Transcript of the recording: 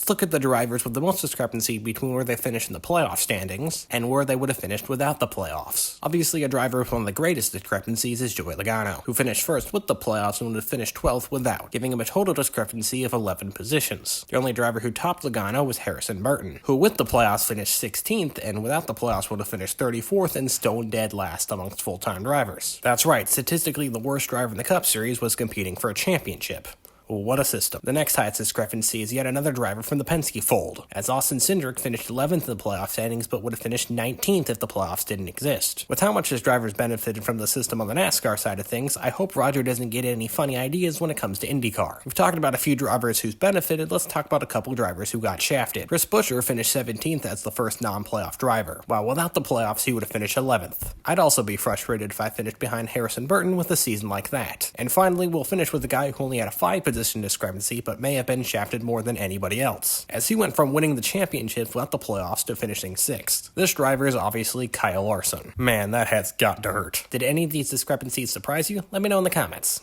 Let's look at the drivers with the most discrepancy between where they finished in the playoff standings and where they would have finished without the playoffs. Obviously, a driver with one of the greatest discrepancies is Joey Logano, who finished first with the playoffs and would have finished 12th without, giving him a total discrepancy of 11 positions. The only driver who topped Logano was Harrison Burton, who with the playoffs finished 16th and without the playoffs would have finished 34th and stone dead last amongst full-time drivers. That's right, statistically the worst driver in the Cup Series was competing for a championship. What a system. The next highest discrepancy is yet another driver from the Penske fold, as Austin Cindric finished 11th in the playoff standings but would have finished 19th if the playoffs didn't exist. With how much his drivers benefited from the system on the NASCAR side of things, I hope Roger doesn't get any funny ideas when it comes to IndyCar. We've talked about a few drivers who's benefited, let's talk about a couple drivers who got shafted. Chris Buescher finished 17th as the first non-playoff driver, while without the playoffs he would have finished 11th. I'd also be frustrated if I finished behind Harrison Burton with a season like that. And finally, we'll finish with a guy who only had a 5-position discrepancy but may have been shafted more than anybody else, as he went from winning the championship without the playoffs to finishing 6th. This driver is obviously Kyle Larson. Man, that has got to hurt. Did any of these discrepancies surprise you? Let me know in the comments.